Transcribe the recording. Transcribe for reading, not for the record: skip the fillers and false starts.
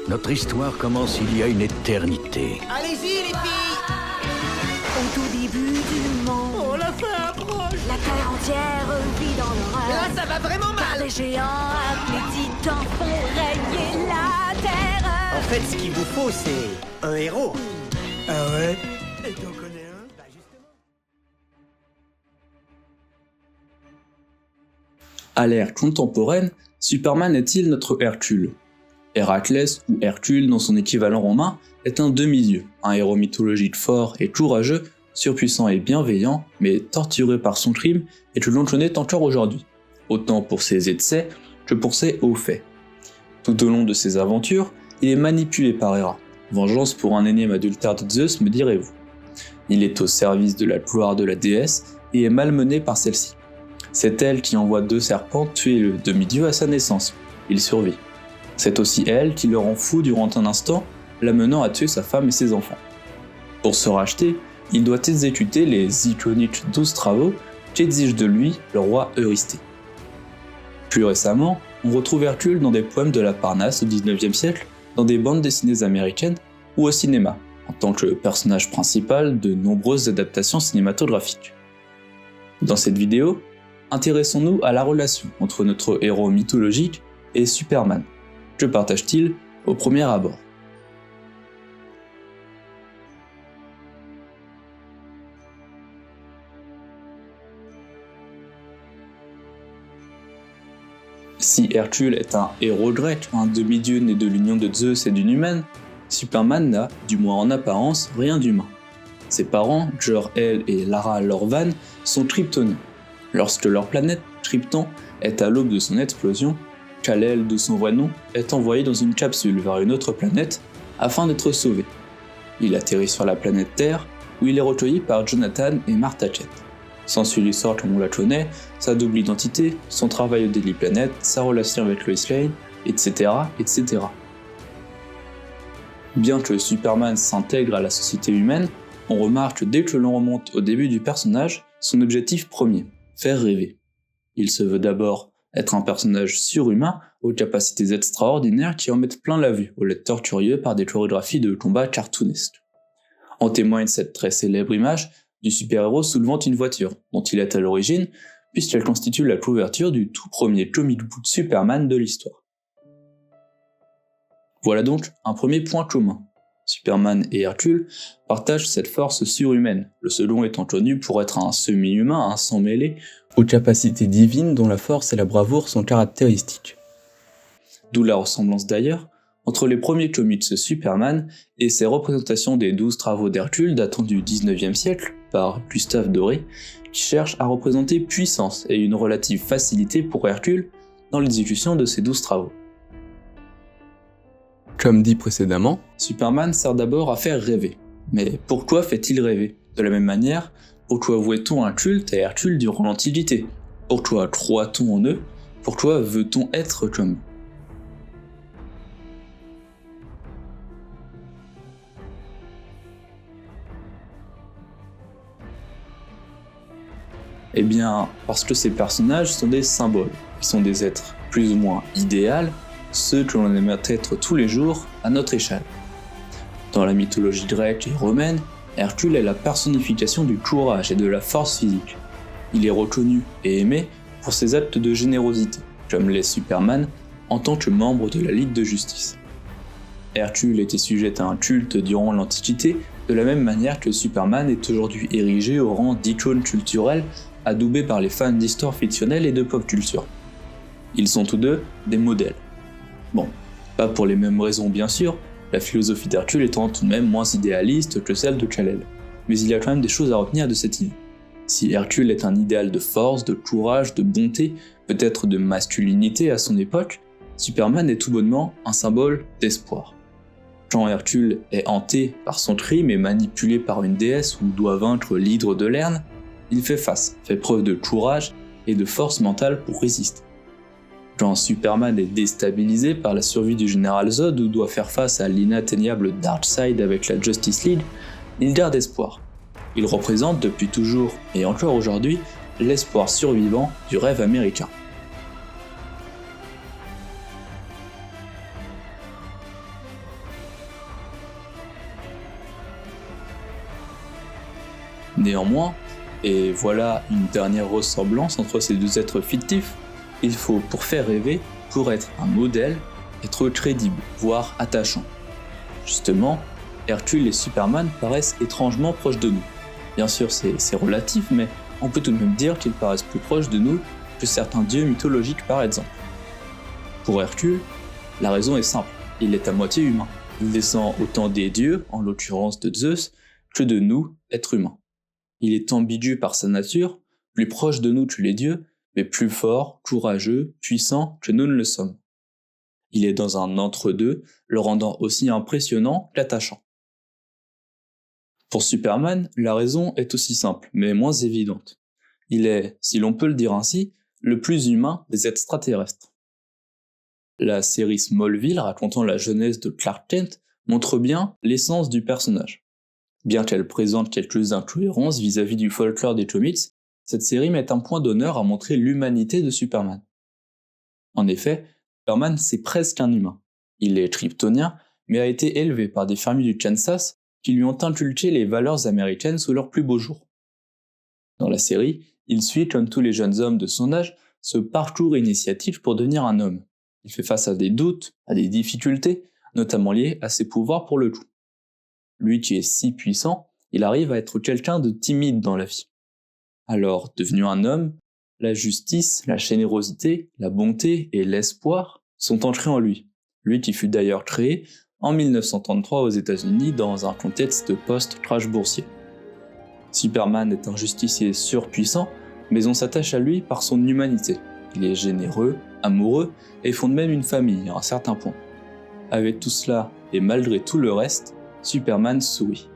Notre histoire commence il y a une éternité. Allez-y, les filles! Au tout début du monde, Oh, la fin approche! la terre entière vit dans l'horreur. Là, ça va vraiment Car mal! les géants appelés titans font régner la terreur. En fait, ce qu'il vous faut, c'est un héros. Ah ouais? Et t'en connais un? Bah, justement. À l'ère contemporaine, Superman est-il notre Hercule? Héraclès, ou Hercule dans son équivalent romain, est un demi-dieu, un héros mythologique fort et courageux, surpuissant et bienveillant, mais torturé par son crime et que l'on connaît encore aujourd'hui, autant pour ses excès que pour ses hauts faits. Tout au long de ses aventures, il est manipulé par Héra, vengeance pour un énième adultère de Zeus, me direz-vous. Il est au service de la gloire de la déesse et est malmené par celle-ci. C'est elle qui envoie 2 serpents tuer le demi-dieu à sa naissance. Il survit. C'est aussi elle qui le rend fou durant un instant, l'amenant à tuer sa femme et ses enfants. Pour se racheter, il doit exécuter les iconiques 12 travaux qu'exige de lui le roi Eurysthée. Plus récemment, on retrouve Hercule dans des poèmes de la Parnasse au XIXe siècle, dans des bandes dessinées américaines ou au cinéma, en tant que personnage principal de nombreuses adaptations cinématographiques. Dans cette vidéo, intéressons-nous à la relation entre notre héros mythologique et Superman. Que partage-t-il au premier abord? Si Hercule est un héros grec, un demi-dieu né de l'union de Zeus et d'une humaine, Superman n'a, du moins en apparence, rien d'humain. Ses parents, Jor-El et Lara Lor-Van, sont kryptoniens. Lorsque leur planète, Krypton, est à l'aube de son explosion, Kal-El, de son vrai nom, est envoyé dans une capsule vers une autre planète afin d'être sauvé. Il atterrit sur la planète Terre, où il est recueilli par Jonathan et Martha Kent. S'ensuit l'histoire comme on la connaît, sa double identité, son travail au Daily Planet, sa relation avec Lois Lane, etc., etc. Bien que Superman s'intègre à la société humaine, on remarque dès que l'on remonte au début du personnage son objectif premier, faire rêver. Il se veut d'abord être un personnage surhumain aux capacités extraordinaires qui en mettent plein la vue aux lecteurs curieux par des chorégraphies de combat cartoonesques. En témoigne cette très célèbre image du super-héros soulevant une voiture, dont il est à l'origine, puisqu'elle constitue la couverture du tout premier comic book Superman de l'histoire. Voilà donc un premier point commun. Superman et Hercule partagent cette force surhumaine, le second étant connu pour être un semi-humain, un sang mêlé, aux capacités divines dont la force et la bravoure sont caractéristiques. D'où la ressemblance d'ailleurs entre les premiers comics de Superman et ses représentations des 12 travaux d'Hercule datant du 19e siècle par Gustave Doré, qui cherche à représenter puissance et une relative facilité pour Hercule dans l'exécution de ces 12 travaux. Comme dit précédemment, Superman sert d'abord à faire rêver. Mais pourquoi fait-il rêver? De la même manière, pourquoi vouait-on un culte à Hercule durant l'Antiquité? Pourquoi croit-on en eux? Pourquoi veut-on être comme eux? Eh bien, parce que ces personnages sont des symboles. Ils sont des êtres plus ou moins idéaux, ceux que l'on aimerait être tous les jours à notre échelle. Dans la mythologie grecque et romaine, Hercule est la personnification du courage et de la force physique. Il est reconnu et aimé pour ses actes de générosité, comme l'est Superman en tant que membre de la Ligue de Justice. Hercule était sujet à un culte durant l'Antiquité, de la même manière que Superman est aujourd'hui érigé au rang d'icône culturelle adoubé par les fans d'histoires fictionnelles et de pop culture. Ils sont tous deux des modèles. Bon, pas pour les mêmes raisons bien sûr, la philosophie d'Hercule étant tout de même moins idéaliste que celle de Kal-El. Mais il y a quand même des choses à retenir de cette idée. Si Hercule est un idéal de force, de courage, de bonté, peut-être de masculinité à son époque, Superman est tout bonnement un symbole d'espoir. Quand Hercule est hanté par son crime et manipulé par une déesse ou doit vaincre l'hydre de Lerne, il fait face, fait preuve de courage et de force mentale pour résister. Quand Superman est déstabilisé par la survie du général Zod ou doit faire face à l'inatteignable Darkseid avec la Justice League, il garde espoir. Il représente depuis toujours et encore aujourd'hui l'espoir survivant du rêve américain. Néanmoins, et voilà une dernière ressemblance entre ces deux êtres fictifs, il faut, pour faire rêver, pour être un modèle, être crédible, voire attachant. Justement, Hercule et Superman paraissent étrangement proches de nous. Bien sûr, c'est relatif, mais on peut tout de même dire qu'ils paraissent plus proches de nous que certains dieux mythologiques par exemple. Pour Hercule, la raison est simple, il est à moitié humain. Il descend autant des dieux, en l'occurrence de Zeus, que de nous, êtres humains. Il est ambigu par sa nature, plus proche de nous que les dieux, mais plus fort, courageux, puissant que nous ne le sommes. Il est dans un entre-deux, le rendant aussi impressionnant qu'attachant. Pour Superman, la raison est aussi simple, mais moins évidente. Il est, si l'on peut le dire ainsi, le plus humain des extraterrestres. La série Smallville, racontant la jeunesse de Clark Kent, montre bien l'essence du personnage. Bien qu'elle présente quelques incohérences vis-à-vis du folklore des comics, cette série met un point d'honneur à montrer l'humanité de Superman. En effet, Superman c'est presque un humain. Il est kryptonien, mais a été élevé par des fermiers du Kansas qui lui ont inculqué les valeurs américaines sous leurs plus beaux jours. Dans la série, il suit, comme tous les jeunes hommes de son âge, ce parcours initiatique pour devenir un homme. Il fait face à des doutes, à des difficultés, notamment liées à ses pouvoirs pour le coup. Lui qui est si puissant, il arrive à être quelqu'un de timide dans la vie. Alors, devenu un homme, la justice, la générosité, la bonté et l'espoir sont entrés en lui. Lui qui fut d'ailleurs créé en 1933 aux États-Unis dans un contexte post-crash boursier. Superman est un justicier surpuissant, mais on s'attache à lui par son humanité. Il est généreux, amoureux et fonde même une famille à un certain point. Avec tout cela et malgré tout le reste, Superman sourit.